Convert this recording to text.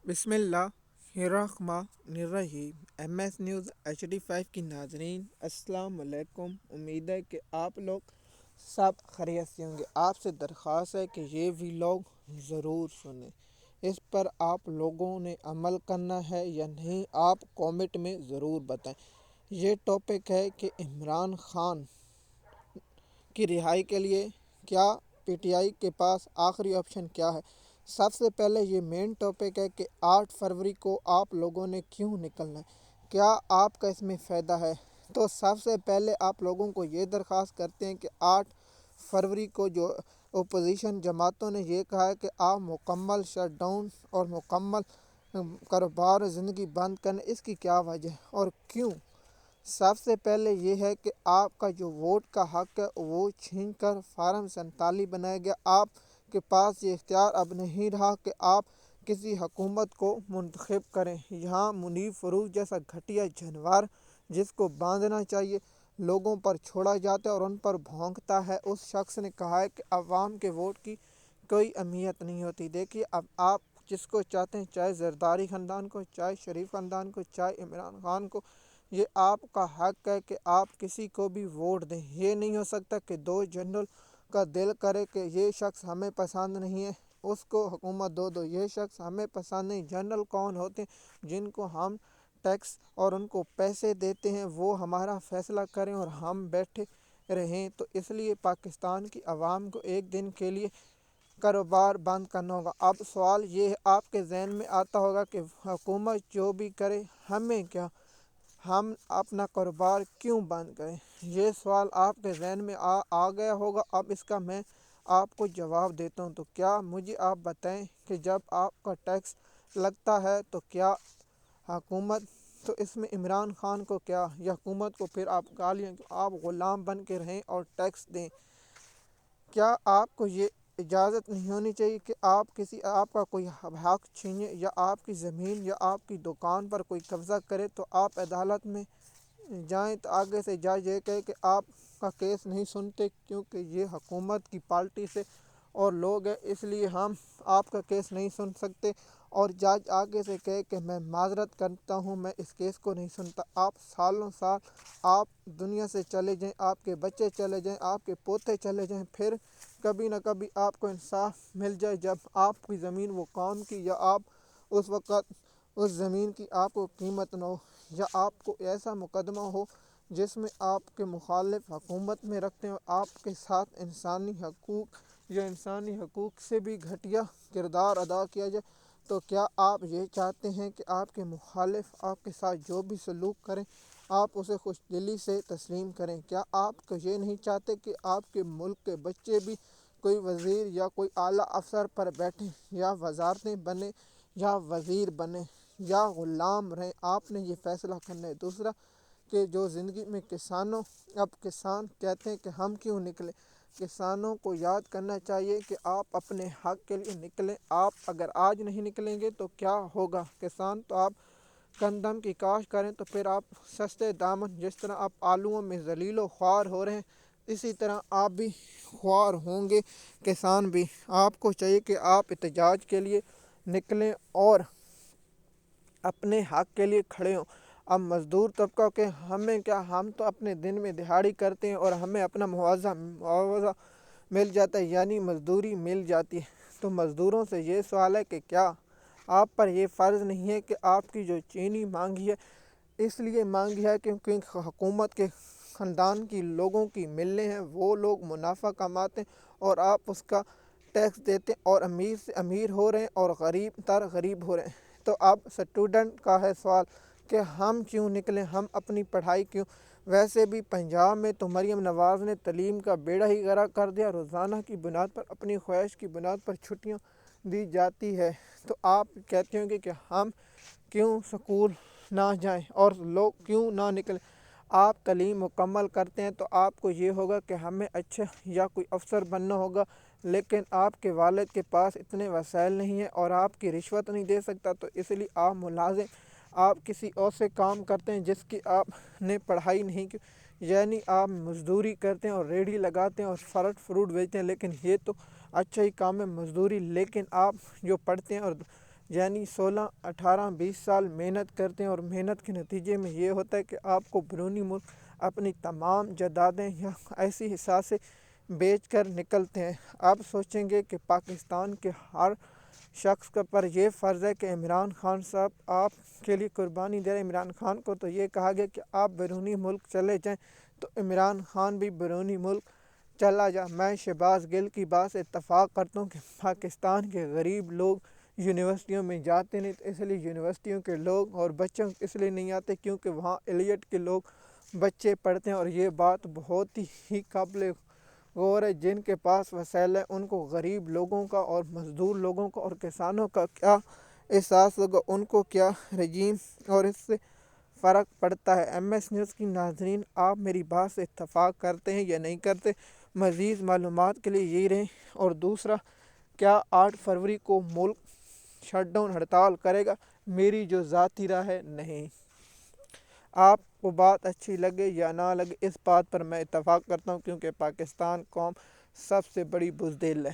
बिस्मिल्लाहिर्रहमानिर्रहीम। MS news HD5 की नाजरीन अस्सलाम वालेकुम। उम्मीद है कि आप लोग सब खैरियत से होंगे। आपसे दरख्वास्त है कि ये व्लॉग ज़रूर सुनें। इस पर आप लोगों ने अमल करना है या नहीं, आप कमेंट में ज़रूर बताएं। ये टॉपिक है कि इमरान खान की रिहाई के लिए क्या PTI के पास आखिरी ऑप्शन क्या है। सबसे पहले ये मेन टॉपिक है कि 8 फरवरी को आप लोगों ने क्यों निकलना है, क्या आपका इसमें फ़ायदा है। तो सबसे पहले आप लोगों को ये दरख्वास्त करते हैं कि 8 फरवरी को जो अपोजिशन जमातों ने ये कहा है कि आप मुकम्मल शटडाउन और मुकम्मल कारोबार ज़िंदगी बंद करने, इसकी क्या वजह है और क्यों। सबसे पहले ये है कि आपका जो वोट का हक़ है वो छीन कर फार्म 47 बनाया गया। आपके पास ये इख्तियार अब नहीं रहा कि आप किसी हुकूमत को मुंतखब करें। यहाँ मुनीर फ़रूज़ जैसा घटिया जानवर जिसको बांधना चाहिए लोगों पर छोड़ा जाता है और उन पर भौंकता है, उस शख्स ने कहा है कि अवाम के वोट की कोई अहमियत नहीं होती। देखिए, अब आप जिसको चाहते हैं, चाहे जरदारी ख़ानदान को, चाहे शरीफ ख़ानदान को, चाहे इमरान खान को, ये आपका हक़ है कि आप किसी को भी वोट दें। ये नहीं हो सकता कि दो जनरल का दिल करे कि ये शख्स हमें पसंद नहीं है, उसको हुकूमत दो। ये शख्स हमें पसंद नहीं। जनरल कौन होते हैं? जिनको हम टैक्स और उनको पैसे देते हैं, वो हमारा फ़ैसला करें और हम बैठे रहें। तो इसलिए पाकिस्तान की आवाम को एक दिन के लिए कारोबार बंद करना होगा। अब सवाल ये आपके जहन में आता होगा कि हुकूमत जो भी करे हमें क्या, हम अपना कारोबार क्यों बंद करें। ये सवाल आपके जहन में आ गया होगा। अब इसका मैं आपको जवाब देता हूँ। तो क्या मुझे आप बताएं कि जब आपका टैक्स लगता है तो क्या हुकूमत, तो इसमें इमरान खान को क्या या हुकूमत को फिर आप गालियाँ, आप ग़ुलाम बन के रहें और टैक्स दें। क्या आपको ये इजाज़त नहीं होनी चाहिए कि आप किसी आपका कोई हक़ छीने या आपकी ज़मीन या आपकी दुकान पर कोई कब्ज़ा करे तो आप अदालत में जाएं तो आगे से जज ये कहे कि आपका केस नहीं सुनते क्योंकि ये हुकूमत की पार्टी से और लोग हैं, इसलिए हम आपका केस नहीं सुन सकते। और जज आगे से कहे कि मैं माज़रत करता हूँ, मैं इस केस को नहीं सुनता। आप सालों साल आप दुनिया से चले जाएं, आपके बच्चे चले जाएं, आपके पोते चले जाएं, फिर कभी ना कभी आपको इंसाफ मिल जाए। जब आपकी ज़मीन वो कौम की या आप उस वक़्त उस ज़मीन की आपको कीमत न हो, या आपको ऐसा मुकदमा हो जिसमें आपके मुखालिफ हुकूमत में रखते हैं, आपके साथ इंसानी हकूक़ या इंसानी हकूक़ से भी घटिया किरदार अदा किया जाए। तो क्या आप ये चाहते हैं कि आपके मुखालिफ आपके साथ जो भी सलूक करें आप उसे खुश दिली से तस्लीम करें। क्या आप ये नहीं चाहते कि आपके मुल्क के बच्चे भी कोई वज़ीर या कोई आला अफसर पर बैठें या वजारतें बने या वज़ीर बने या ग़ुलाम रहें। आपने ये फ़ैसला करना है। दूसरा कि जो ज़िंदगी में किसानों, अब किसान कहते हैं कि हम क्यों निकले, किसानों को याद करना चाहिए कि आप अपने हक़ के लिए निकलें। आप अगर आज नहीं निकलेंगे तो क्या होगा। किसान तो आप गंदम की काश्त करें तो फिर आप सस्ते दामन, जिस तरह आप आलूओं में ज़लीलो ख्वार हो रहे हैं, इसी तरह आप भी ख्वार होंगे। किसान भी, आपको चाहिए कि आप एहतजाज के लिए निकलें और अपने हक़ के लिए खड़े हों। अब मज़दूर तबका के हमें क्या, हम तो अपने दिन में दिहाड़ी करते हैं और हमें अपना मुआवज़ा मिल जाता है, यानी मज़दूरी मिल जाती है। तो मज़दूरों से ये सवाल है कि क्या आप पर यह फ़र्ज़ नहीं है कि आपकी जो चीनी मांगी है, इसलिए मांगी है क्योंकि हुकूमत के ख़ानदान की लोगों की मिलें हैं, वो लोग मुनाफा कमाते हैं और आप उसका टैक्स देते हैं और अमीर से अमीर हो रहे हैं और गरीब तर गरीब हो रहे हैं। तो अब स्टूडेंट का है सवाल कि हम क्यों निकलें, हम अपनी पढ़ाई क्यों। वैसे भी पंजाब में तो मरीम नवाज़ ने तलीम का बेड़ा ही गर्क कर दिया। रोज़ाना की बुनियाद पर, अपनी ख्वाहिश की बुनियाद पर छुट्टियाँ दी जाती है। तो आप कहते होंगे कि हम क्यों स्कूल ना जाएं और लोग क्यों ना निकलें। आप तालीम मुकम्मल करते हैं तो आपको ये होगा कि हमें अच्छा या कोई अफसर बनना होगा, लेकिन आपके वालिद के पास इतने वसाइल नहीं हैं और आपकी रिश्वत नहीं दे सकता, तो इसलिए आप मुलाजिम, आप किसी और से काम करते हैं जिसकी आपने पढ़ाई नहीं की, यानी आप मज़दूरी करते हैं और रेहड़ी लगाते हैं और फल फ्रूट बेचते हैं। लेकिन ये तो अच्छा ही काम है मज़दूरी, लेकिन आप जो पढ़ते हैं और یعنی 16 18 20 سال محنت کرتے ہیں، اور محنت کے نتیجے میں یہ ہوتا ہے کہ آپ کو بیرونی ملک اپنی تمام جائیدادیں یا ایسی حساسیں بیچ کر نکلتے ہیں۔ آپ سوچیں گے کہ پاکستان کے ہر شخص پر یہ فرض ہے کہ عمران خان صاحب آپ کے لیے قربانی دے رہے ہیں۔ عمران خان کو تو یہ کہا گیا کہ آپ بیرونی ملک چلے جائیں، تو عمران خان بھی بیرونی ملک چلا جا۔ میں شہباز گل کی بات سے اتفاق کرتا ہوں کہ پاکستان کے غریب لوگ یونیورسٹیوں میں جاتے نہیں، تو اس لیے یونیورسٹیوں کے لوگ اور بچوں اس لیے نہیں آتے کیونکہ وہاں ایلیٹ کے لوگ بچے پڑھتے ہیں، اور یہ بات بہت ہی قابل غور ہے۔ جن کے پاس وسائل ہے ان کو غریب لوگوں کا اور مزدور لوگوں کا اور کسانوں کا کیا احساس ہوگا، ان کو کیا رجیم اور اس سے فرق پڑتا ہے۔ ایم ایس نیوز کی ناظرین، آپ میری بات سے اتفاق کرتے ہیں یا نہیں کرتے؟ مزید معلومات کے لیے یہی رہیں۔ اور دوسرا، کیا 8 فروری کو ملک شٹ ڈاؤن ہڑتال کرے گا؟ میری جو ذاتی رائے ہے، نہیں۔ آپ کو بات اچھی لگے یا نہ لگے، اس بات پر میں اتفاق کرتا ہوں کیونکہ پاکستان قوم سب سے بڑی بزدل ہے۔